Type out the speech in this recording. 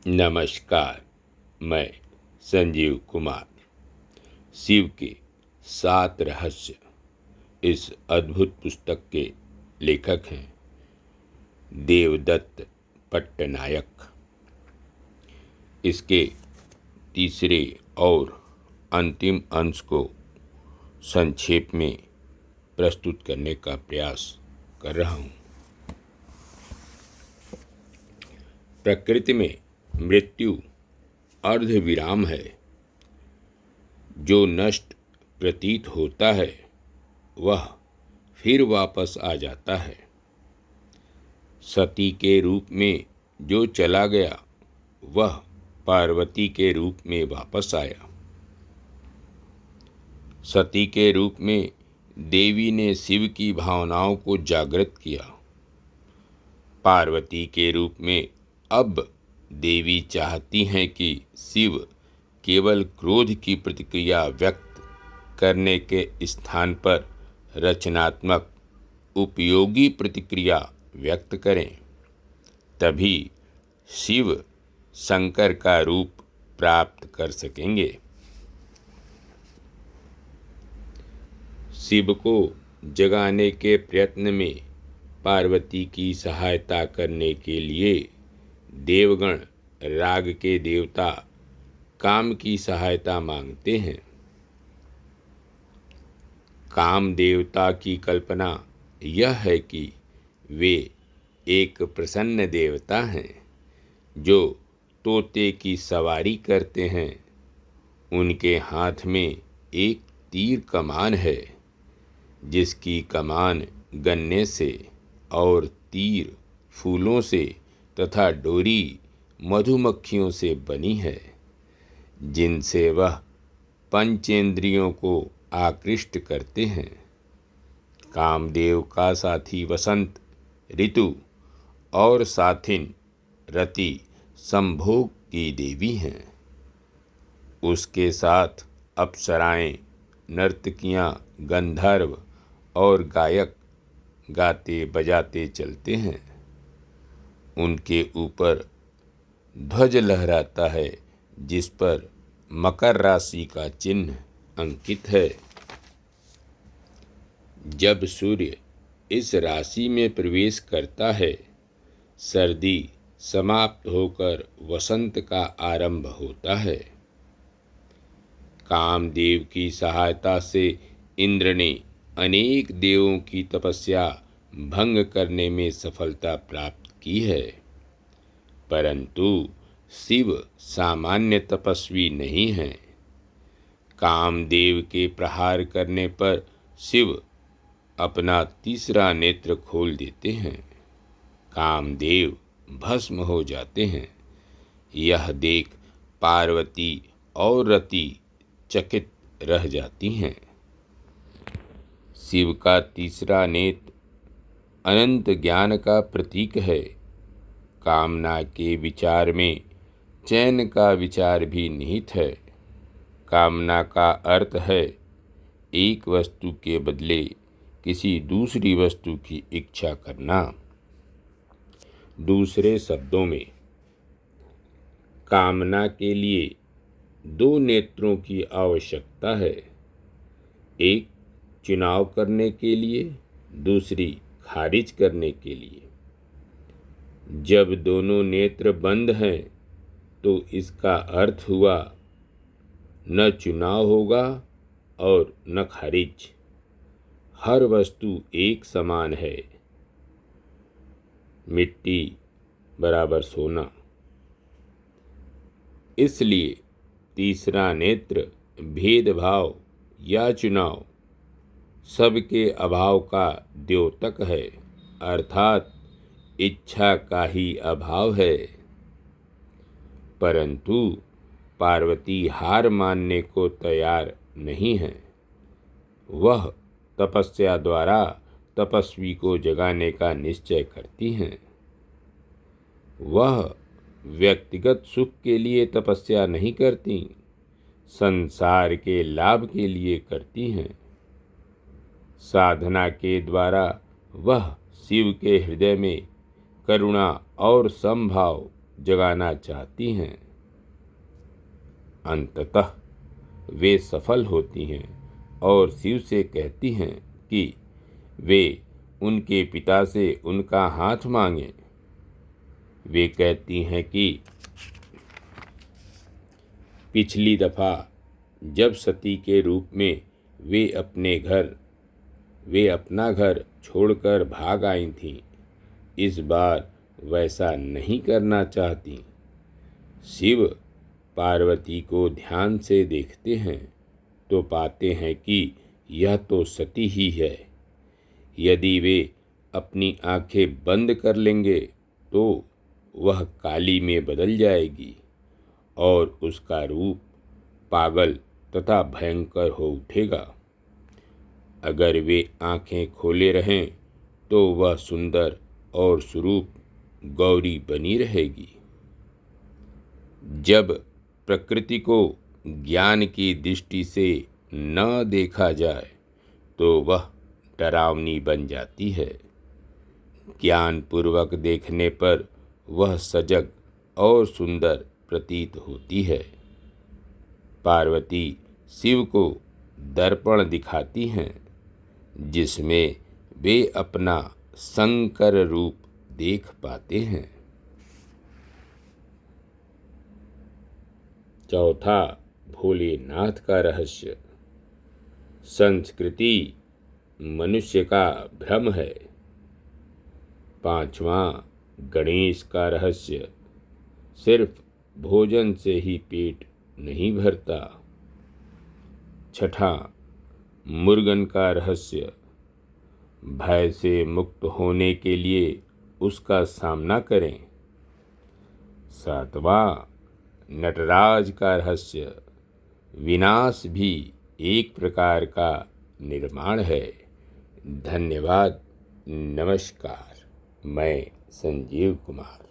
नमस्कार। मैं संजीव कुमार। शिव के 7 रहस्य इस अद्भुत पुस्तक के लेखक हैं देवदत्त पट्टनायक। इसके तीसरे और अंतिम अंश को संक्षेप में प्रस्तुत करने का प्रयास कर रहा हूँ। प्रकृति में मृत्यु अर्धविराम है। जो नष्ट प्रतीत होता है वह फिर वापस आ जाता है। सती के रूप में जो चला गया वह पार्वती के रूप में वापस आया। सती के रूप में देवी ने शिव की भावनाओं को जागृत किया। पार्वती के रूप में अब देवी चाहती हैं कि शिव केवल क्रोध की प्रतिक्रिया व्यक्त करने के स्थान पर रचनात्मक उपयोगी प्रतिक्रिया व्यक्त करें। तभी शिव शंकर का रूप प्राप्त कर सकेंगे। शिव को जगाने के प्रयत्न में पार्वती की सहायता करने के लिए देवगण राग के देवता काम की सहायता मांगते हैं। काम देवता की कल्पना यह है कि वे एक प्रसन्न देवता हैं जो तोते की सवारी करते हैं। उनके हाथ में एक तीर कमान है जिसकी कमान गन्ने से और तीर फूलों से तथा डोरी मधुमक्खियों से बनी है, जिनसे वह पंचेंद्रियों को आकृष्ट करते हैं। कामदेव का साथी वसंत ऋतु और साथिन रति संभोग की देवी हैं। उसके साथ अप्सराएं, नर्तकियां, गंधर्व और गायक गाते बजाते चलते हैं। उनके ऊपर ध्वज लहराता है जिस पर मकर राशि का चिन्ह अंकित है। जब सूर्य इस राशि में प्रवेश करता है, सर्दी समाप्त होकर वसंत का आरंभ होता है। कामदेव की सहायता से इंद्र ने अनेक देवों की तपस्या भंग करने में सफलता प्राप्त की है, परंतु शिव सामान्य तपस्वी नहीं हैं। कामदेव के प्रहार करने पर शिव अपना तीसरा नेत्र खोल देते हैं। कामदेव भस्म हो जाते हैं। यह देख पार्वती और रति चकित रह जाती हैं। शिव का तीसरा नेत्र अनंत ज्ञान का प्रतीक है। कामना के विचार में चैन का विचार भी निहित है। कामना का अर्थ है एक वस्तु के बदले किसी दूसरी वस्तु की इच्छा करना। दूसरे शब्दों में, कामना के लिए 2 नेत्रों की आवश्यकता है, एक चुनाव करने के लिए, दूसरी खारिज करने के लिए। जब दोनों नेत्र बंद हैं तो इसका अर्थ हुआ न चुनाव होगा और न खारिज। हर वस्तु एक समान है। मिट्टी बराबर सोना। इसलिए तीसरा नेत्र भेदभाव या चुनाव सबके अभाव का द्योतक है, अर्थात इच्छा का ही अभाव है। परंतु पार्वती हार मानने को तैयार नहीं है। वह तपस्या द्वारा तपस्वी को जगाने का निश्चय करती हैं। वह व्यक्तिगत सुख के लिए तपस्या नहीं करती, संसार के लाभ के लिए करती हैं। साधना के द्वारा वह शिव के हृदय में करुणा और समभाव जगाना चाहती हैं। अंततः वे सफल होती हैं और शिव से कहती हैं कि वे उनके पिता से उनका हाथ मांगें। वे कहती हैं कि पिछली दफ़ा जब सती के रूप में वे अपना घर छोड़कर भाग आई थीं, इस बार वैसा नहीं करना चाहती। शिव पार्वती को ध्यान से देखते हैं तो पाते हैं कि यह तो सती ही है। यदि वे अपनी आंखें बंद कर लेंगे तो वह काली में बदल जाएगी और उसका रूप पागल तथा भयंकर हो उठेगा। अगर वे आंखें खोले रहें तो वह सुंदर और सुरूप गौरी बनी रहेगी। जब प्रकृति को ज्ञान की दृष्टि से न देखा जाए तो वह डरावनी बन जाती है। ज्ञान पूर्वक देखने पर वह सजग और सुंदर प्रतीत होती है। पार्वती शिव को दर्पण दिखाती हैं जिसमें वे अपना शंकर रूप देख पाते हैं। चौथा, भोलेनाथ का रहस्य। संस्कृति मनुष्य का भ्रम है। पांचवा, गणेश का रहस्य। सिर्फ भोजन से ही पेट नहीं भरता। छठा, मुर्गन का रहस्य। भय से मुक्त होने के लिए उसका सामना करें। सातवां, नटराज का रहस्य। विनाश भी एक प्रकार का निर्माण है। धन्यवाद। नमस्कार। मैं संजीव कुमार।